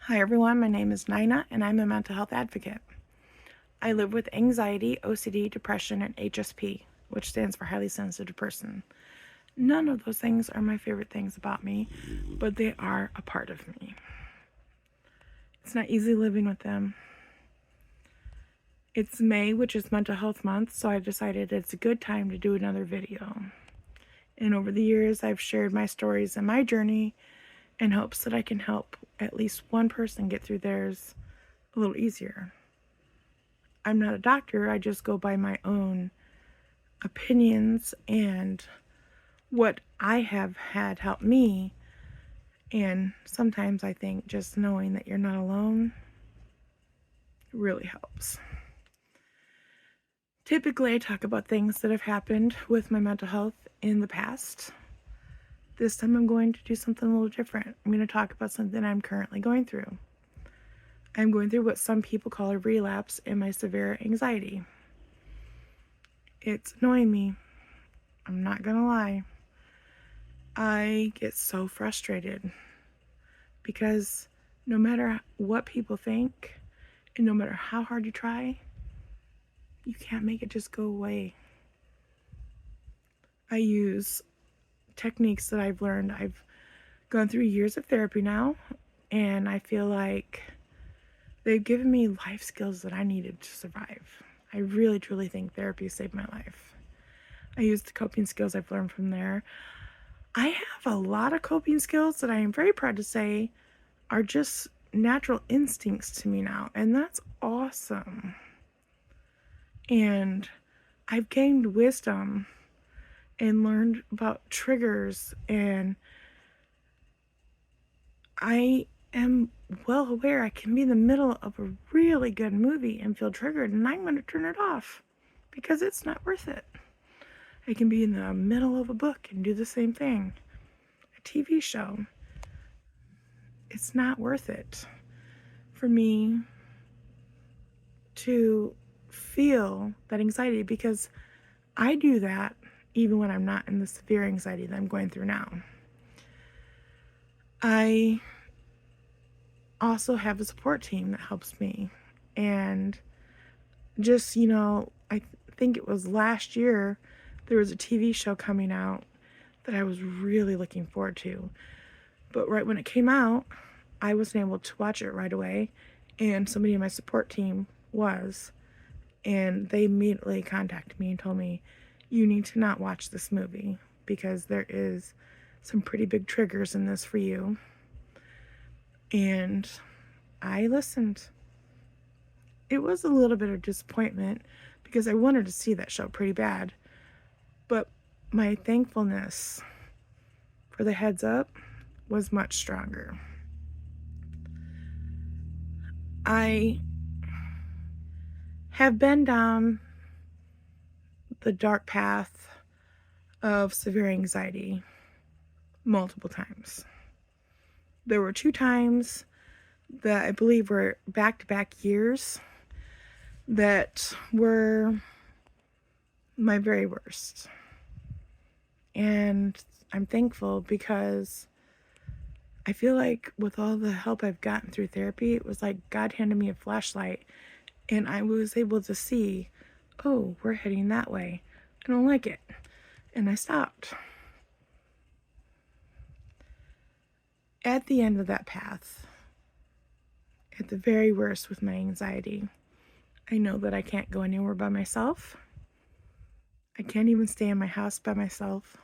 Hi everyone, my name is Nina and I'm a mental health advocate. I live with anxiety, OCD, depression, and HSP, which stands for highly sensitive person. None of those things are my favorite things about me, but they are a part of me. It's not easy living with them. It's May, which is Mental Health Month, so I decided it's a good time to do another video. And over the years, I've shared my stories and my journey in hopes that I can help at least one person get through theirs a little easier. I'm not a doctor, I just go by my own opinions and what I have had help me. And sometimes I think just knowing that you're not alone really helps. Typically, I talk about things that have happened with my mental health in the past. This time I'm going to do something a little different. I'm going to talk about something I'm currently going through. I'm going through what some people call a relapse in my severe anxiety. It's annoying me. I'm not going to lie. I get so frustrated because no matter what people think and no matter how hard you try, you can't make it just go away. I use techniques that I've learned. I've gone through years of therapy now, and I feel like they've given me life skills that I needed to survive. I really, truly think therapy saved my life. I use the coping skills I've learned from there. I have a lot of coping skills that I am very proud to say are just natural instincts to me now, and that's awesome. And I've gained wisdom and learned about triggers, and I am well aware I can be in the middle of a really good movie and feel triggered, and I'm going to turn it off because it's not worth it. I can be in the middle of a book and do the same thing. A TV show, it's not worth it for me to feel that anxiety because I do that even when I'm not in the severe anxiety that I'm going through now. I also have a support team that helps me. And just, I think it was last year, there was a TV show coming out that I was really looking forward to. But right when it came out, I wasn't able to watch it right away. And somebody in my support team was. And they immediately contacted me and told me, you need to not watch this movie because there is some pretty big triggers in this for you. And I listened. It was a little bit of disappointment because I wanted to see that show pretty bad. But my thankfulness for the heads up was much stronger. I have been down the dark path of severe anxiety multiple times. There were 2 times that I believe were back-to-back years that were my very worst. And I'm thankful because I feel like with all the help I've gotten through therapy, it was like God handed me a flashlight and I was able to see, oh, we're heading that way. I don't like it. And I stopped. At the end of that path, at the very worst with my anxiety, I know that I can't go anywhere by myself. I can't even stay in my house by myself.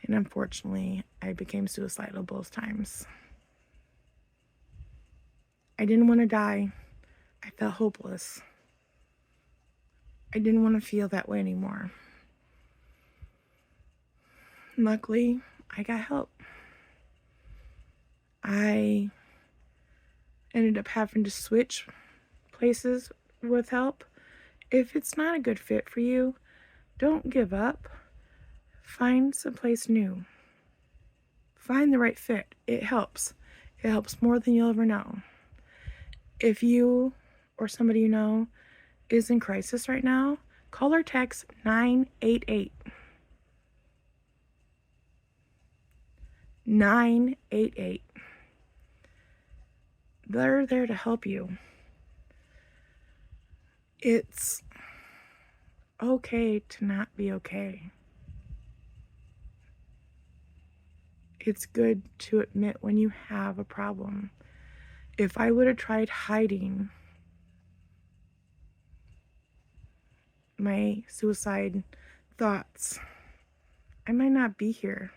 And unfortunately, I became suicidal both times. I didn't want to die. I felt hopeless. I didn't want to feel that way anymore. Luckily, I got help. I ended up having to switch places with help. If it's not a good fit for you, don't give up. Find someplace new. Find the right fit. It helps. It helps more than you'll ever know. If you or somebody you know is in crisis right now, call or text 988. 988. They're there to help you. It's okay to not be okay. It's good to admit when you have a problem. If I would have tried hiding my suicide thoughts, I might not be here.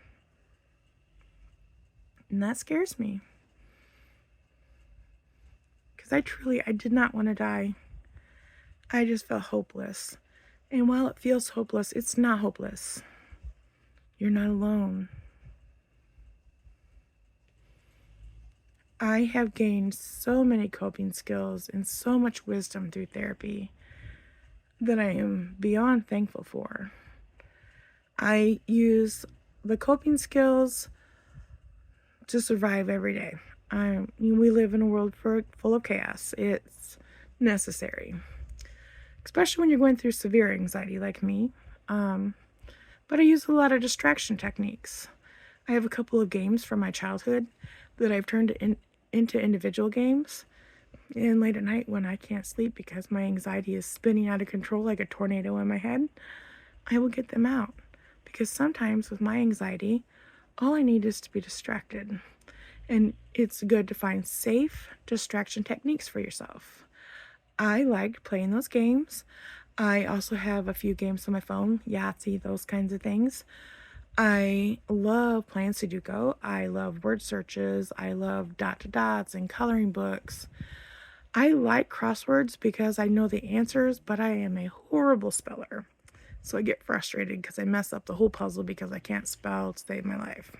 And that scares me. Because I did not want to die. I just felt hopeless. And while it feels hopeless, it's not hopeless. You're not alone. I have gained so many coping skills and so much wisdom through therapy that I am beyond thankful for. I use the coping skills to survive every day. We live in a world full of chaos. It's necessary, especially when you're going through severe anxiety like me. But I use a lot of distraction techniques. I have a couple of games from my childhood that I've turned into individual games. And late at night when I can't sleep because my anxiety is spinning out of control like a tornado in my head, I will get them out. Because sometimes with my anxiety, all I need is to be distracted. And it's good to find safe distraction techniques for yourself. I like playing those games. I also have a few games on my phone, Yahtzee, those kinds of things. I love playing Sudoku. I love word searches. I love dot to dots and coloring books. I like crosswords because I know the answers, but I am a horrible speller. So I get frustrated because I mess up the whole puzzle because I can't spell to save my life.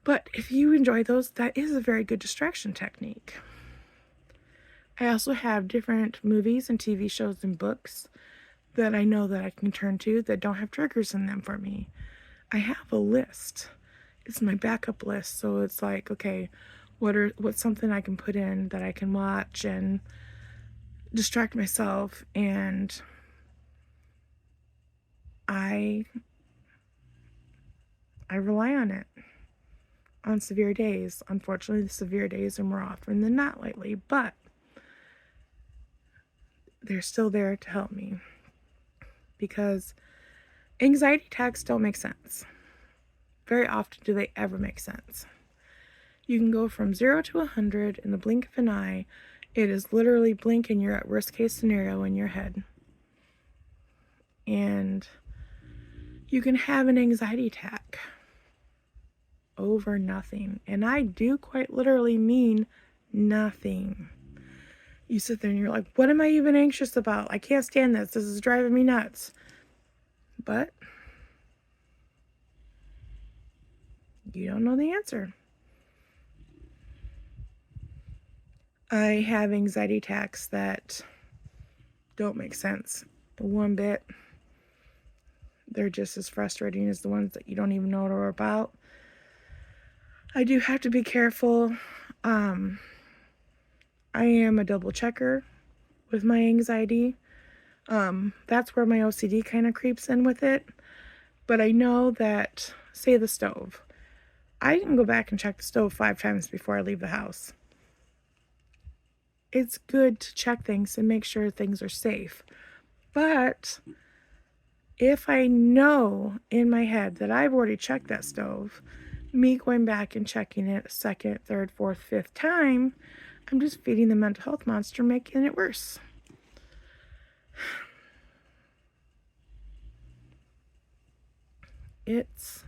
But if you enjoy those, that is a very good distraction technique. I also have different movies and TV shows and books that I know that I can turn to that don't have triggers in them for me. I have a list. It's my backup list. So it's like, okay, what's something I can put in that I can watch and distract myself, and I rely on it on severe days. Unfortunately, the severe days are more often than not lately, but they're still there to help me because anxiety attacks don't make sense. Very often do they ever make sense. You can go from 0 to 100 in the blink of an eye. It is literally blink and you're at worst case scenario in your head. And you can have an anxiety attack over nothing. And I do quite literally mean nothing. You sit there and you're like, what am I even anxious about? I can't stand this. This is driving me nuts. But you don't know the answer. I have anxiety attacks that don't make sense one bit. They're just as frustrating as the ones that you don't even know what are about. I do have to be careful. I am a double checker with my anxiety. That's where my OCD kind of creeps in with it. But I know that, say the stove, I can go back and check the stove 5 times before I leave the house. It's good to check things and make sure things are safe. But if I know in my head that I've already checked that stove, me going back and checking it a second, third, fourth, fifth time, I'm just feeding the mental health monster, making it worse. It's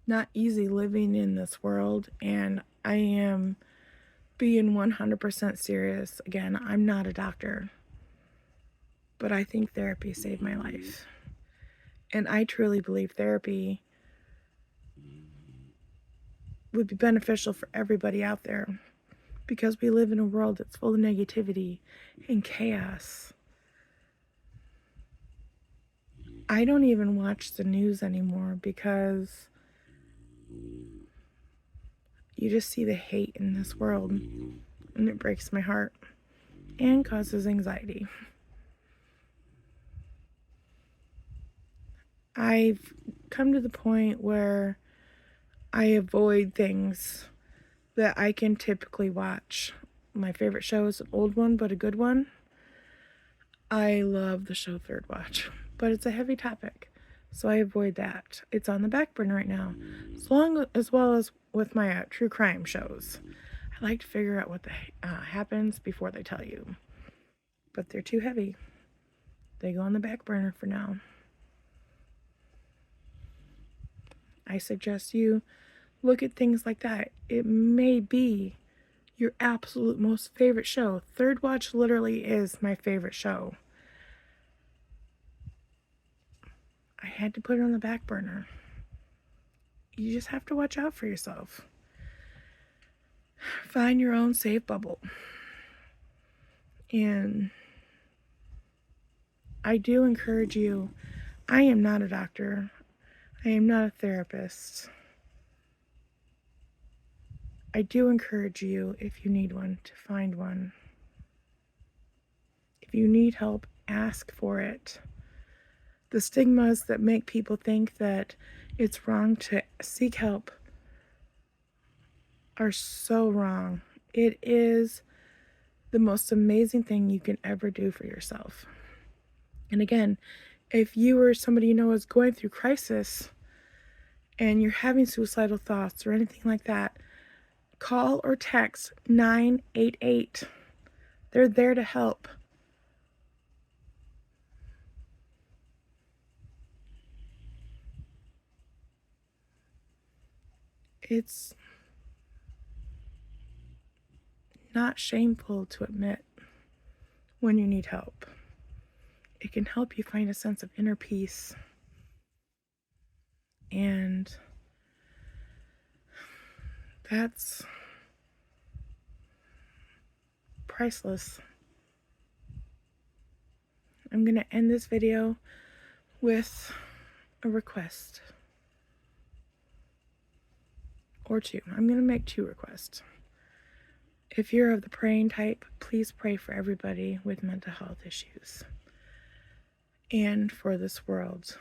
not easy living in this world, and I am being 100% serious. Again, I'm not a doctor, but I think therapy saved my life. And I truly believe therapy would be beneficial for everybody out there because we live in a world that's full of negativity and chaos. I don't even watch the news anymore because you just see the hate in this world, and it breaks my heart and causes anxiety. I've come to the point where I avoid things that I can typically watch. My favorite show is an old one, but a good one. I love the show Third Watch, but it's a heavy topic, so I avoid that. It's on the back burner right now, as well as with my true crime shows. I like to figure out what happens before they tell you, but they're too heavy. They go on the back burner for now. I suggest you look at things like that. It may be your absolute most favorite show. Third Watch literally is my favorite show. I had to put it on the back burner. You just have to watch out for yourself. Find your own safe bubble. And I do encourage you. I am not a doctor. I am not a therapist. I do encourage you, if you need one, to find one. If you need help, ask for it. The stigmas that make people think that it's wrong to seek help are so wrong. It is the most amazing thing you can ever do for yourself. And again, if you or somebody you know is going through crisis and you're having suicidal thoughts or anything like that, call or text 988. They're there to help. It's not shameful to admit when you need help. It can help you find a sense of inner peace. And that's priceless. I'm going to end this video with a request. Or two. I'm going to make 2 requests. If you're of the praying type, please pray for everybody with mental health issues. And for this world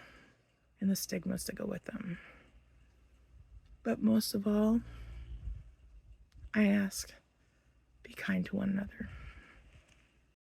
and the stigmas that go with them. But most of all, I ask, be kind to one another.